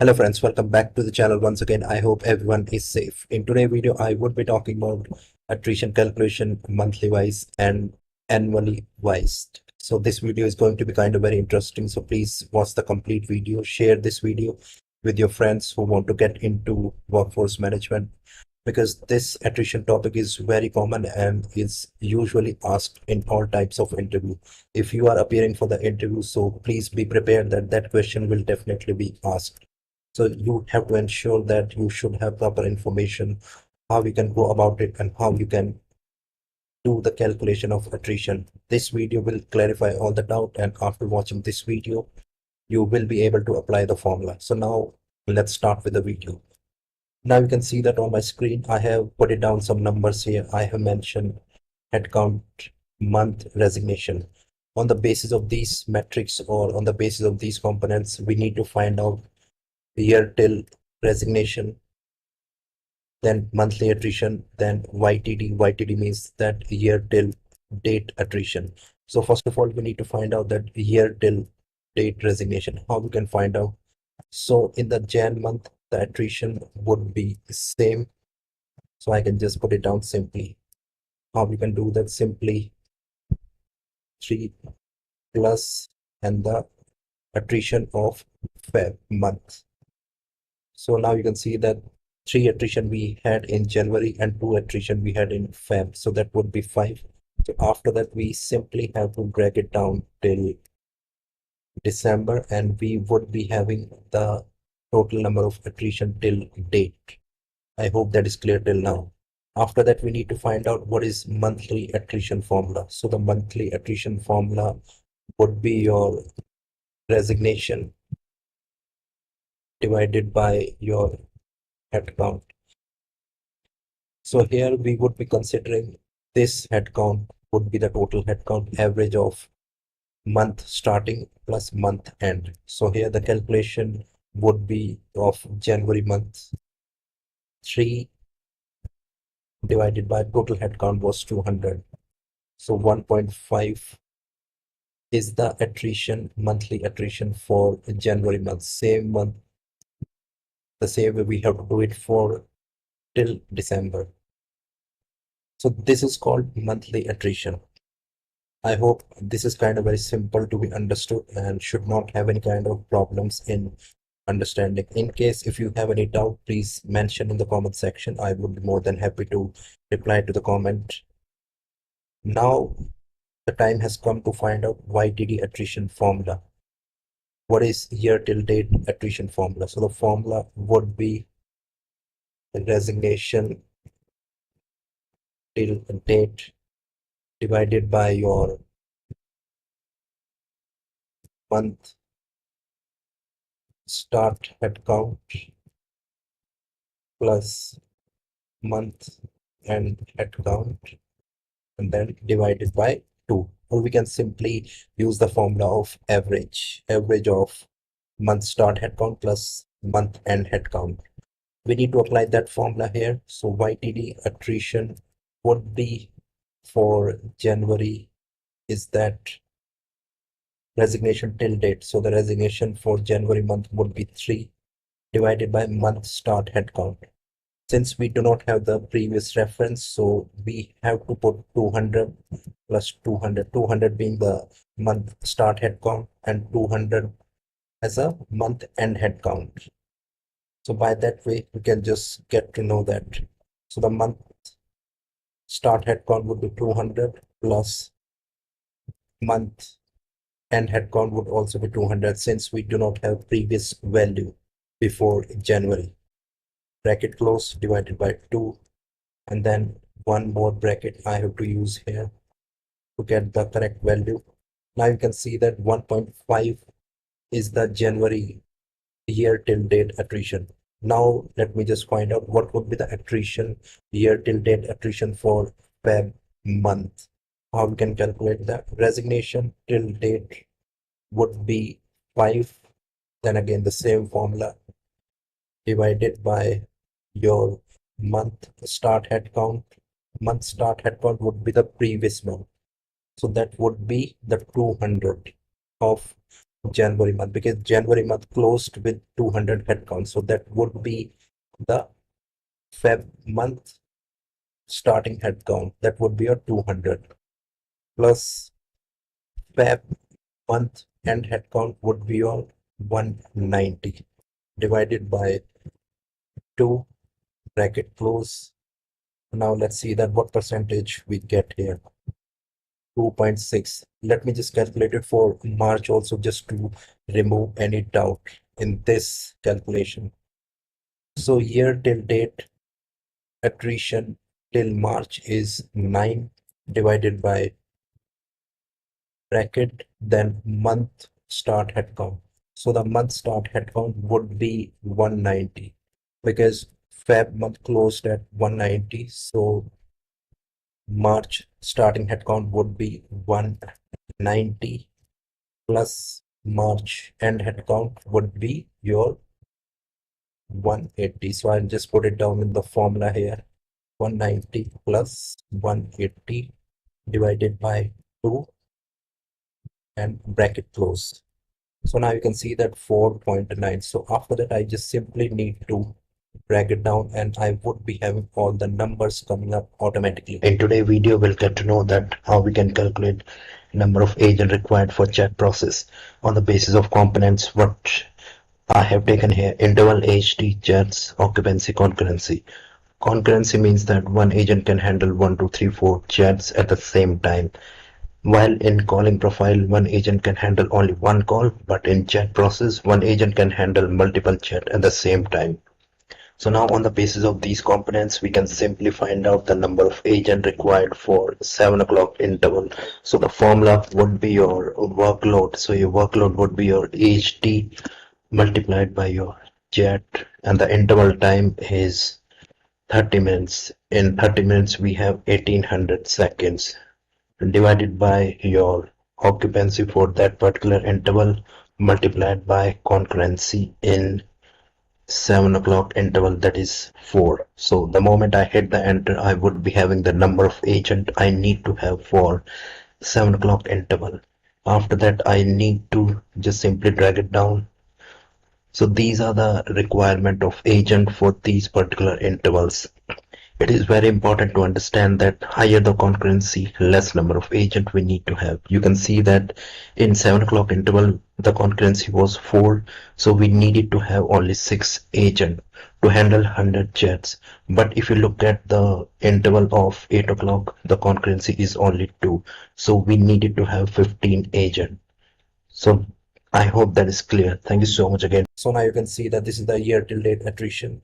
Hello friends, welcome back to the channel once again. I hope everyone is safe. In today's video, I would be talking about attrition calculation monthly wise and annually wise. So this video is going to be kind of very interesting. So please watch the complete video. Share this video with your friends who want to get into workforce management because this attrition topic is very common and is usually asked in all types of interview. If you are appearing for the interview, so please be prepared that that question will definitely be asked. So you have to ensure that you should have proper information, how you can go about it and how you can do the calculation of attrition. This video will clarify all the doubt, and after watching this video, you will be able to apply the formula. So now let's start with the video. Now you can see that on my screen, I have put it down some numbers here. I have mentioned headcount, month, resignation. On the basis of these metrics or on the basis of these components, we need to find out year till resignation, then monthly attrition, then YTD. YTD means that year till date attrition. So first of all, we need to find out that year till date resignation. How we can find out? So in the Jan month, the attrition would be same. So I can just put it down simply. How we can do that? Simply 3 plus and the attrition of Feb month. So now you can see that 3 attrition we had in January and 2 attrition we had in Feb. So that would be 5. So after that, we simply have to drag it down till December, and we would be having the total number of attrition till date. I hope that is clear till now. After that, we need to find out what is monthly attrition formula. So the monthly attrition formula would be your resignation divided by your headcount. So here we would be considering this headcount would be the total headcount average of month starting plus month end. So here the calculation would be of January month. 3 divided by total headcount was 200. So 1.5 is the attrition, monthly attrition for January month. Same month, the same way we have to do it for till December. So this is called monthly attrition. I hope this is kind of very simple to be understood and should not have any kind of problems in understanding. In case if you have any doubt, please mention in the comment section. I would be more than happy to reply to the comment. Now the time has come to find out YTD attrition formula. What is year till date attrition formula? So the formula would be resignation till date divided by your month start headcount plus month end headcount, and then divided by 2. Or we can simply use the formula of average of month start headcount plus month end headcount. We need to apply that formula here. So YTD attrition would be for January is that resignation till date. So the resignation for January month would be 3 divided by month start headcount. Since we do not have the previous reference, so we have to put 200 plus 200, 200 being the month start headcount and 200 as a month end headcount. So by that way, we can just get to know that. So the month start headcount would be 200 plus month end headcount would also be 200, since we do not have previous value before January. Bracket close, divided by 2, and then one more bracket I have to use here to get the correct value. Now you can see that 1.5 is the January year till date attrition. Now let me just find out what would be the attrition, year till date attrition for Feb month. How we can calculate that? Resignation till date would be 5, then again the same formula, divided by your month start headcount. Month start headcount would be the previous month. So that would be the 200 of January month, because January month closed with 200 headcount. So that would be the Feb month starting headcount. That would be a 200 plus Feb month end headcount would be your 190 divided by 2 bracket close. Now let's see that what percentage we get here. 2.6. Let me just calculate it for March also, just to remove any doubt in this calculation. So year till date attrition till March is 9 divided by bracket, then month start headcount. So the month start headcount would be 190 because Feb month closed at 190. So March starting headcount would be 190 plus March end headcount would be your 180. So I'll just put it down in the formula here. 190 plus 180 divided by 2 and bracket close. So now you can see that 4.9. So after that, I just simply need to drag it down and I would be having all the numbers coming up automatically. In today's video, we'll get to know that how we can calculate number of agent required for chat process on the basis of components what I have taken here: interval, HT, chats, occupancy, concurrency. Concurrency means that one agent can handle 1, 2, 3, 4 chats at the same time. While in calling profile, one agent can handle only one call, but in chat process, one agent can handle multiple chat at the same time. So now on the basis of these components, we can simply find out the number of agent required for 7 o'clock interval. So the formula would be your workload. So your workload would be your HT multiplied by your chat, and the interval time is 30 minutes. In 30 minutes, we have 1800 seconds divided by your occupancy for that particular interval multiplied by concurrency in 7 o'clock interval, that is 4. So the moment I hit the enter, I would be having the number of agent I need to have for 7 o'clock interval. After that, I need to just simply drag it down. So these are the requirement of agent for these particular intervals. It is very important to understand that higher the concurrency, less number of agent we need to have. You can see that in 7 o'clock interval, the concurrency was 4. So we needed to have only 6 agent to handle 100 chats. But if you look at the interval of 8 o'clock, the concurrency is only 2. So we needed to have 15 agent. So I hope that is clear. Thank you so much again. So now you can see that this is the year till date attrition.